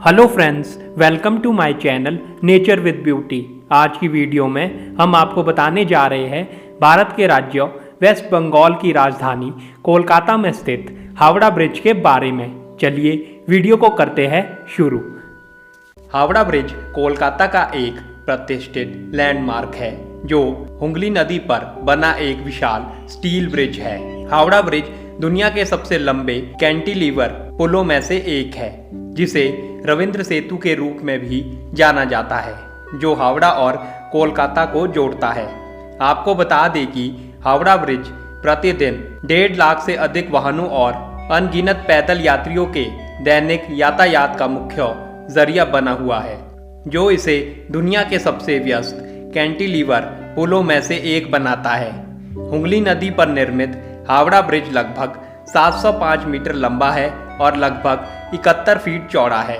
Hello friends, welcome to my channel nature with beauty. आज की video में हम आपको बताने जा रहे हैं भारत के राज्य वेस्ट बंगाल की राजधानी कोलकाता में स्थित हावड़ा ब्रिज के बारे में। चलिए वीडियो को करते हैं शुरू। हावड़ा ब्रिज कोलकाता का एक प्रतिष्ठित लैंडमार्क है जो हुगली नदी पर बना एक विशाल स्टील ब्रिज है। हावड़ा ब्रिज दुनिया के सबसे लंबे कैंटिलीवर पुलों में से एक है, जिसे रविंद्र सेतु के रूप में भी जाना जाता है, जो हावड़ा और कोलकाता को जोड़ता है। आपको बता दें कि हावड़ा ब्रिज प्रतिदिन 1.5 लाख से अधिक वाहनों और अनगिनत पैदल यात्रियों के दैनिक यातायात का मुख्य जरिया बना हुआ है, जो इसे दुनिया के सबसे व्यस्त कैंटिलीवर पुलों में से एक बनाता है। हुगली नदी पर निर्मित हावड़ा ब्रिज लगभग 705 मीटर लंबा है और लगभग 71 फीट चौड़ा है।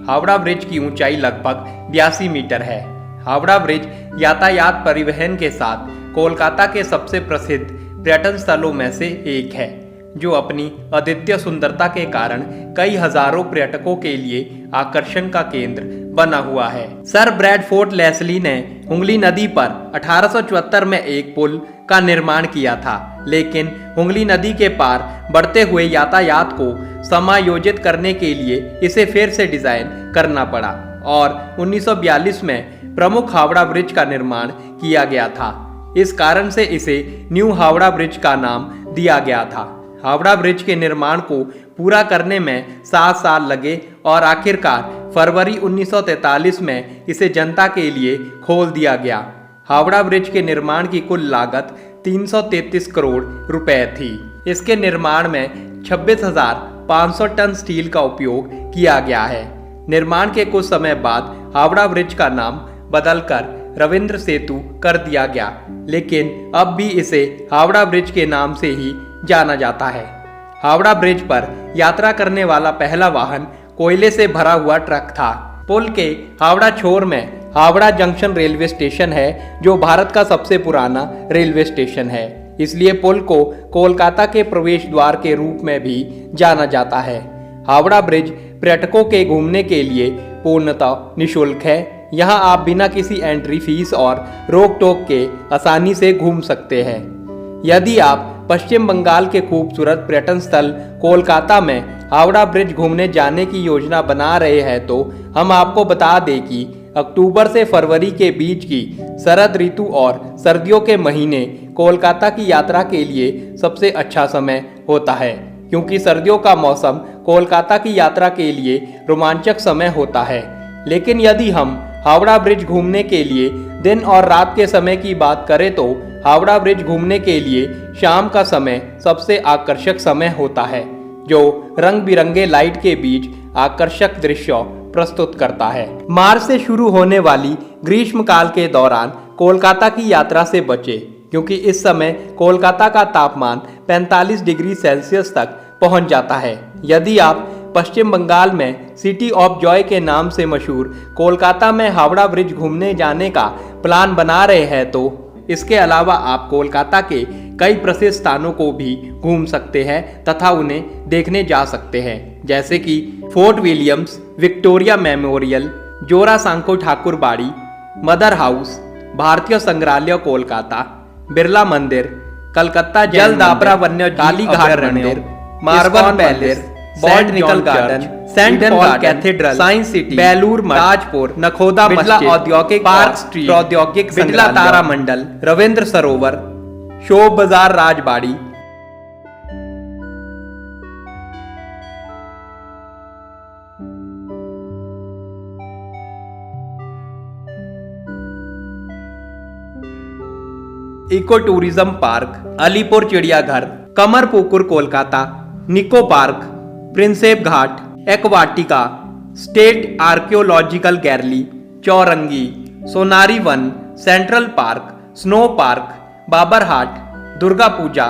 हावड़ा ब्रिज की ऊंचाई लगभग 82 मीटर है। हावड़ा ब्रिज यातायात परिवहन के साथ कोलकाता के सबसे प्रसिद्ध पर्यटन स्थलों में से एक है, जो अपनी अद्वितीय सुंदरता के कारण कई हजारों पर्यटकों के लिए आकर्षण का केंद्र बना हुआ है। सर ब्रैडफोर्ड लेस्ली ने हुगली नदी पर 1874 में एक पुल का निर्माण किया था, लेकिन हुगली नदी के पार बढ़ते हुए यातायात को समायोजित करने के लिए इसे फिर से डिजाइन करना पड़ा और 1942 में प्रमुख हावड़ा ब्रिज का निर्माण किया गया था। इस कारण से इसे न्यू हावड़ा ब्रिज का नाम दिया गया था। हावड़ा ब्रिज के निर्माण को पूरा करने में 7 साल लगे और आखिरकार फरवरी 1943 में इसे जनता के लिए खोल दिया गया। हावड़ा ब्रिज के निर्माण की कुल लागत 333 करोड़ रुपए थी। इसके निर्माण में 26,500 टन स्टील का उपयोग किया गया है। निर्माण के कुछ समय बाद हावड़ा ब्रिज का नाम बदलकर रविंद्र सेतु कर दिया गया, लेकिन अब भी इसे हावड़ा ब्रिज के नाम से ही जाना जाता है। हावड़ा ब्रिज पर यात्रा करने वाला पहला वाहन कोयले से भरा हुआ ट्रक था। पुल के हावड़ा छोर में हावड़ा जंक्शन रेलवे स्टेशन है, जो भारत का सबसे पुराना रेलवे स्टेशन है। इसलिए पुल को कोलकाता के प्रवेश द्वार के रूप में भी जाना जाता है। हावड़ा ब्रिज पर्यटकों के घूमने के लिए पूर्णतः निःशुल्क है। यहाँ आप बिना किसी एंट्री फीस और रोक टोक के आसानी से घूम सकते हैं। यदि आप पश्चिम बंगाल के खूबसूरत पर्यटन स्थल कोलकाता में हावड़ा ब्रिज घूमने जाने की योजना बना रहे हैं, तो हम आपको बता दें कि अक्टूबर से फरवरी के बीच की शरद ऋतु और सर्दियों के महीने कोलकाता की यात्रा के लिए सबसे अच्छा समय होता है, क्योंकि सर्दियों का मौसम कोलकाता की यात्रा के लिए रोमांचक समय होता है। लेकिन यदि हम हावड़ा ब्रिज घूमने के लिए दिन और रात के समय की बात करें, तो हावड़ा ब्रिज घूमने के लिए शाम का समय सबसे आकर्षक समय होता है, जो रंग बिरंगे लाइट के बीच आकर्षक दृश्य प्रस्तुत करता है। मार्च से शुरू होने वाली ग्रीष्म काल के दौरान कोलकाता की यात्रा से बचे, क्योंकि इस समय कोलकाता का तापमान 45 डिग्री सेल्सियस तक पहुंच जाता है। यदि आप पश्चिम बंगाल में सिटी ऑफ जॉय के नाम से मशहूर कोलकाता में हावड़ा ब्रिज घूमने जाने का प्लान बना रहे हैं, तो इसके अलावा आप कोलकाता के कई प्रसिद्ध स्थानों को भी घूम सकते हैं तथा उन्हें देखने जा सकते हैं, जैसे कि फोर्ट विलियम्स, विक्टोरिया मेमोरियल, जोरा सांको ठाकुर बाड़ी, मदर हाउस, भारतीय संग्रहालय कोलकाता, बिरला मंदिर, कलकत्ता जलदापरा वन्य काली घाट मंदिर, marble palace, botanical garden, saint Paul cathedral, science city, Belur Math, Tajpur, नखोदा मस्जिद, औद्योगिक पार्क स्ट्रीट, प्रौद्योगिक बिरला तारा मंडल, Ravindra Sarovar, Shobhabazar Rajbari, eco tourism park, Alipore चिड़ियाघर, Kamarpukur Kolkata, Nicco park, Prinsep Ghat, Aquatica, state archaeological gallery, Chowringhee, Sonari वन, सेंट्रल पार्क, स्नो पार्क, बाबर हाट, दुर्गा पूजा,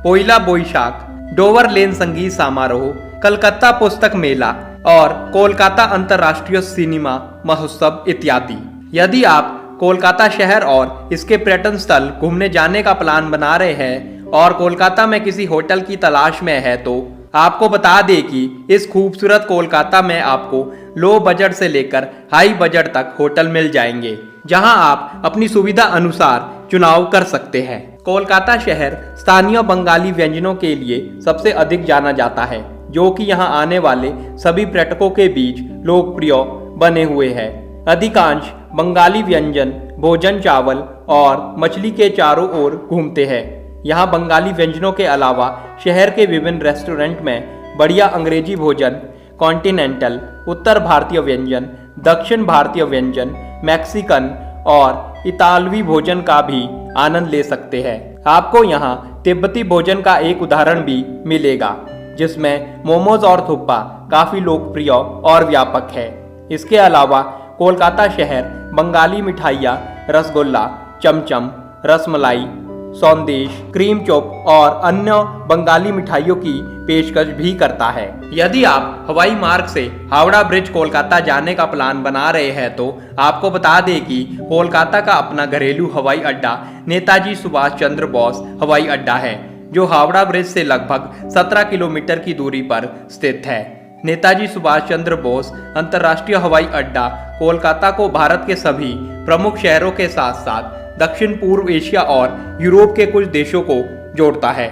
पोइला बोईशाख, डोवर लेन संगीत समारोह, कलकत्ता पुस्तक मेला और कोलकाता अंतर्राष्ट्रीय सिनेमा महोत्सव इत्यादि। यदि आप कोलकाता शहर और इसके पर्यटन स्थल घूमने जाने का प्लान बना रहे हैं और कोलकाता में किसी होटल की तलाश में है, तो आपको बता दें कि इस खूबसूरत कोलकाता में आपको लो बजट से लेकर हाई बजट तक होटल मिल जाएंगे, जहां आप अपनी सुविधा अनुसार चुनाव कर सकते हैं। कोलकाता शहर स्थानीय बंगाली व्यंजनों के लिए सबसे अधिक जाना जाता है, जो कि यहां आने वाले सभी पर्यटकों के बीच लोकप्रिय बने हुए हैं। अधिकांश बंगाली व्यंजन भोजन चावल और मछली के चारों ओर घूमते हैं। यहाँ बंगाली व्यंजनों के अलावा शहर के विभिन्न रेस्टोरेंट में बढ़िया अंग्रेजी भोजन, कॉन्टिनेंटल उत्तर भारतीय व्यंजन, दक्षिण भारतीय व्यंजन, मैक्सिकन और इतालवी भोजन का भी आनंद ले सकते हैं। आपको यहाँ तिब्बती भोजन का एक उदाहरण भी मिलेगा, जिसमें मोमोज और थुप्पा काफी लोकप्रिय और व्यापक है। इसके अलावा कोलकाता शहर बंगाली मिठाइयाँ, रसगुल्ला, चमचम, रसमलाई, सौंदेश, क्रीम चॉप और अन्य बंगाली मिठाइयों की पेशकश भी करता है। यदि आप हवाई मार्ग से हावड़ा ब्रिज कोलकाता जाने का प्लान बना रहे हैं तो आपको बता दें कि कोलकाता का अपना घरेलू हवाई अड्डा नेताजी सुभाष चंद्र बोस हवाई अड्डा है, जो हावड़ा ब्रिज से लगभग 17 किलोमीटर की दूरी पर स्थित है। नेताजी सुभाष चंद्र बोस अंतर्राष्ट्रीय हवाई अड्डा कोलकाता को भारत के सभी प्रमुख शहरों के साथ साथ दक्षिण पूर्व एशिया और यूरोप के कुछ देशों को जोड़ता है।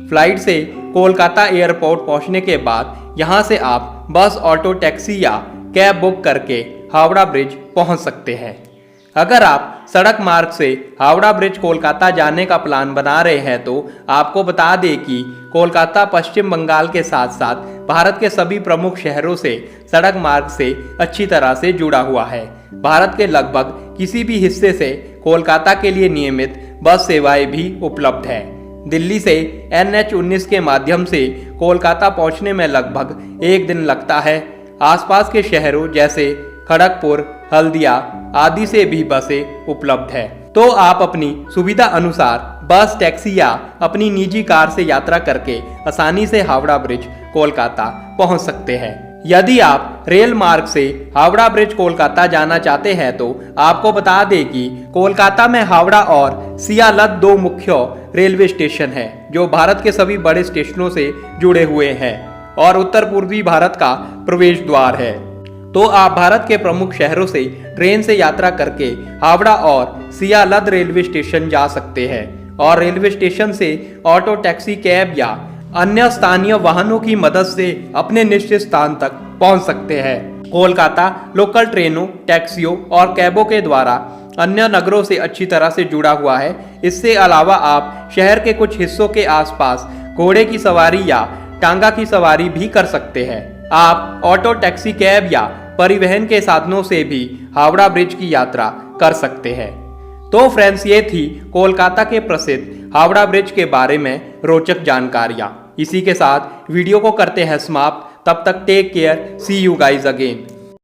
फ्लाइट से कोलकाता एयरपोर्ट पहुंचने के बाद यहां से आप बस, ऑटो, टैक्सी या कैब बुक करके हावड़ा ब्रिज पहुंच सकते हैं। अगर आप सड़क मार्ग से हावड़ा ब्रिज कोलकाता जाने का प्लान बना रहे हैं तो आपको बता दें कि कोलकाता पश्चिम बंगाल के साथ साथ भारत के सभी प्रमुख शहरों से सड़क मार्ग से अच्छी तरह से जुड़ा हुआ है। भारत के लगभग किसी भी हिस्से से कोलकाता के लिए नियमित बस सेवाएं भी उपलब्ध है। दिल्ली से NH-19 के माध्यम से कोलकाता पहुंचने में लगभग 1 दिन लगता है। आसपास के शहरों जैसे खड़गपुर, हल्दिया आदि से भी बसें उपलब्ध है, तो आप अपनी सुविधा अनुसार बस, टैक्सी या अपनी निजी कार से यात्रा करके आसानी से हावड़ा ब्रिज कोलकाता पहुंच सकते हैं। यदि आप रेल मार्ग से हावड़ा ब्रिज कोलकाता जाना चाहते हैं तो आपको बता दें कि कोलकाता में हावड़ा और सियालद 2 मुख्य रेलवे स्टेशन हैं, जो भारत के सभी बड़े स्टेशनों से जुड़े हुए हैं और उत्तर पूर्वी भारत का प्रवेश द्वार है। तो आप भारत के प्रमुख शहरों से ट्रेन से यात्रा करके हावड़ा और सियालद रेलवे स्टेशन जा सकते हैं और रेलवे स्टेशन से ऑटो, टैक्सी, कैब या अन्य स्थानीय वाहनों की मदद से अपने निश्चित स्थान तक पहुंच सकते हैं। कोलकाता लोकल ट्रेनों, टैक्सियों और कैबों के द्वारा अन्य नगरों से अच्छी तरह से जुड़ा हुआ है। इससे अलावा आप शहर के कुछ हिस्सों के आसपास घोड़े की सवारी या टांगा की सवारी भी कर सकते हैं। आप ऑटो, टैक्सी, कैब या परिवहन के साधनों से भी हावड़ा ब्रिज की यात्रा कर सकते हैं। तो फ्रेंड्स, ये थी कोलकाता के प्रसिद्ध हावड़ा ब्रिज के बारे में रोचक जानकारियां। इसी के साथ वीडियो को करते हैं समाप्त। तब तक take care, see you guys again.